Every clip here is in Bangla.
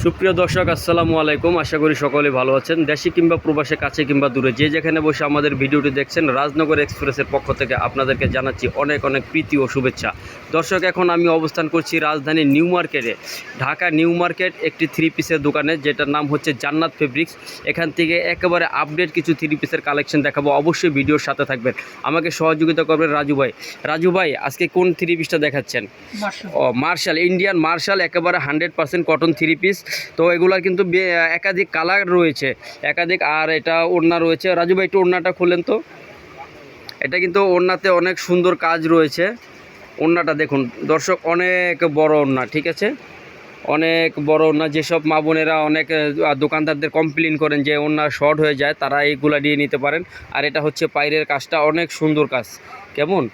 সুপ্রিয় দর্শক, আসসালামু আলাইকুম। আশা করি সকলে ভালো আছেন। দেশে কিংবা প্রবাসে, কাছে কিংবা দূরে, যে যেখানে বসে আমাদের ভিডিওটি দেখছেন, রাজনগর এক্সপ্রেসের পক্ষ থেকে আপনাদেরকে জানাচ্ছি অনেক অনেক প্রীতি ও শুভেচ্ছা। দর্শক, এখন আমি অবস্থান করছি রাজধানীর নিউ মার্কেটে, ঢাকা নিউ মার্কেট, একটি থ্রি পিসের দোকানে, যেটার নাম হচ্ছে জান্নাত ফেব্রিক্স। এখান থেকে একেবারে আপডেট কিছু থ্রি পিসের কালেকশন দেখাবো। অবশ্যই ভিডিওর সাথে থাকবেন। আমাকে সহযোগিতা করবেন রাজু ভাই। রাজু ভাই, আজকে কোন থ্রি পিসটা দেখাচ্ছেন? মার্শাল, ইন্ডিয়ান মার্শাল, একেবারে 100% কটন থ্রি পিস। তো এগুলার কিন্তু একাধিক কালার রয়েছে, একাধিক। আর এটা ওড়না রয়েছে। রাজু ভাই, একটু ওড়নাটা খুললেন তো। এটা কিন্তু ওড়নাতে অনেক সুন্দর কাজ রয়েছে। ওড়নাটা দেখুন দর্শক, অনেক বড় ওড়না, ঠিক আছে, অনেক বড় ওড়না। যেসব মা বোনেরা অনেক দোকানদারদের কমপ্লেন করেন যে ওড়না শর্ট হয়ে যায়, তারা এইগুলা নিয়ে নিতে পারেন। আর এটা হচ্ছে পাইরের কাজটা, অনেক সুন্দর কাজ। কেমন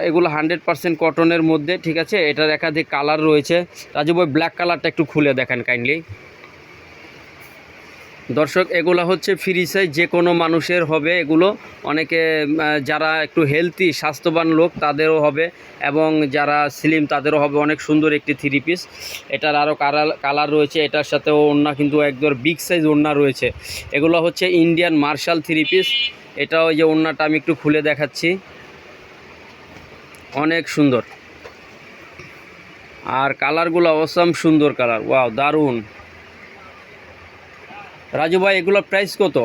এগুলো 100% কটনের মধ্যে, ঠিক আছে। এটার একাধিক কালার রয়েছে। রাজু ভাই, ব্ল্যাক কালারটা একটু খুলে দেখেন কাইন্ডলি। দর্শক, এগুলো হচ্ছে ফ্রি সাইজ, যে কোনো মানুষের হবে এগুলো। অনেকে যারা একটু হেলদি স্বাস্থ্যবান লোক তাদেরও হবে, এবং যারা স্লিম তাদেরও হবে। অনেক সুন্দর একটি থ্রি পিস। এটার আরও কালার রয়েছে। এটার সাথে ওড়না কিন্তু একদম বিগ সাইজ ওড়না রয়েছে। এগুলো হচ্ছে ইন্ডিয়ান মার্শাল থ্রি পিস। এটা ওই যে ওড়নাটা আমি একটু খুলে দেখাচ্ছি, অনেক সুন্দর। আর কালারগুলো অসাম সুন্দর কালার, ওয়াও, দারুণ। রাজু ভাই, এগুলোর প্রাইস কত?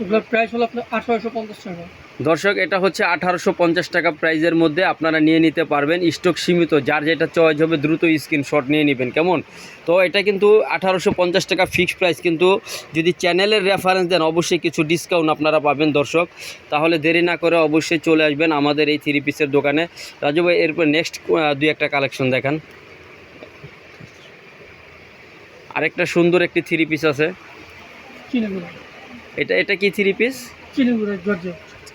এগুলোর প্রাইস হলো আপনার 1850 টাকা। দর্শক, এটা হচ্ছে 1850 টাকা প্রাইজের মধ্যে আপনারা নিয়ে নিতে পারবেন। স্টক সীমিত, যার যেটা চয়েস হবে দ্রুত স্ক্রিনশট নিয়ে নেবেন, কেমন। তো এটা কিন্তু 1850 টাকা ফিক্সড প্রাইস, কিন্তু যদি চ্যানেলের রেফারেন্স দেন অবশ্যই কিছু ডিসকাউন্ট আপনারা পাবেন দর্শক। তাহলে দেরি না করে অবশ্যই চলে আসবেন আমাদের এই থ্রি পিসের দোকানে। রাজু ভাই, এরপর নেক্সট দুই একটা কালেকশন দেখান। আরেকটা সুন্দর একটি থ্রি পিস আছে। এটা কি থ্রি পিস?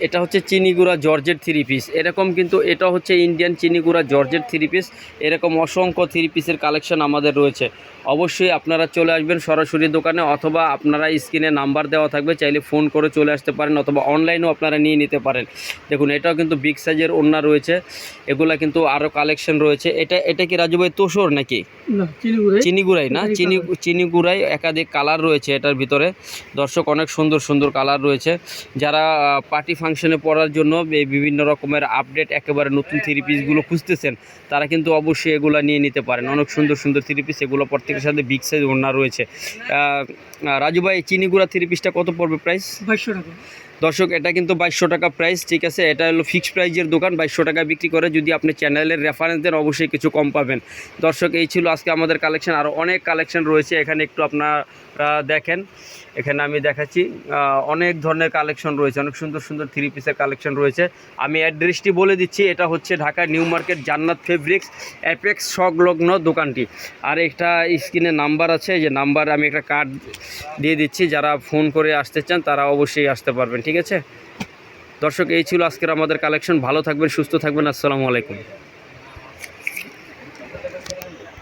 এটা হচ্ছে চিনিগুড়া জর্জের থ্রি পিস। এরকম কিন্তু এটা হচ্ছে ইন্ডিয়ান চিনিগুড়া জর্জের থ্রি পিস। এরকম অসংখ্য থ্রি পিসের কালেকশন আমাদের রয়েছে। অবশ্যই আপনারা চলে আসবেন সরাসরি দোকানে, অথবা আপনারা স্ক্রিনে নাম্বার দেওয়া থাকবে, চাইলে ফোন করে চলে আসতে পারেন, অথবা অনলাইনেও আপনারা নিয়ে নিতে পারেন। দেখুন, এটাও কিন্তু বিগ সাইজের ওড়না রয়েছে। এগুলা কিন্তু আরও কালেকশন রয়েছে। এটা কি রাজু ভাই তোষর নাকি? চিনিগুড়াই না, চিনিগুড়াই। একাধিক কালার রয়েছে এটার ভিতরে। দর্শক, অনেক সুন্দর সুন্দর কালার রয়েছে। যারা পার্টি ফাংশনে পরার জন্য বিভিন্ন রকমের আপডেট একেবারে নতুন থ্রি পিসগুলো খুঁজতেছেন, তারা কিন্তু অবশ্যই এগুলো নিয়ে নিতে পারেন। অনেক সুন্দর সুন্দর থ্রি পিস, এগুলো প্রত্যেকের সাথে বিগ সাইজ ওড়না রয়েছে। রাজু ভাই, চিনিগুড়া থ্রি পিসটা কত পড়বে প্রাইস? 2200 টাকা। দর্শক, এটা কিন্তু 2200 টাকা প্রাইস, ঠিক আছে। এটা হলো ফিক্সড প্রাইজের দোকান, 2200 টাকা বিক্রি করে। যদি আপনি চ্যানেলের রেফারেন্স দেন অবশ্যই কিছু কম পাবেন। দর্শক, এই ছিল আজকে আমাদের কালেকশন। আরও অনেক কালেকশন রয়েছে এখানে, একটু আপনারা দেখেন। এখানে আমি দেখাচ্ছি, অনেক ধরনের কালেকশন রয়েছে, অনেক সুন্দর সুন্দর থ্রি পিসের কালেকশন রয়েছে। আমি অ্যাড্রেসটি বলে দিচ্ছি, এটা হচ্ছে ঢাকা নিউ মার্কেট, জান্নাত ফেব্রিক্স, অ্যাপেক্স সংলগ্ন দোকানটি। আর একটা স্ক্রিনে নাম্বার আছে, যে নাম্বার আমি একটা কার্ড দিয়ে দিচ্ছি, যারা ফোন করে আসতে চান তারা অবশ্যই আসতে পারবেন, ঠিক আছে। দর্শক, এই ছিল আজকের আমাদের কালেকশন। ভালো থাকবেন, সুস্থ থাকবেন। আসসালামু আলাইকুম।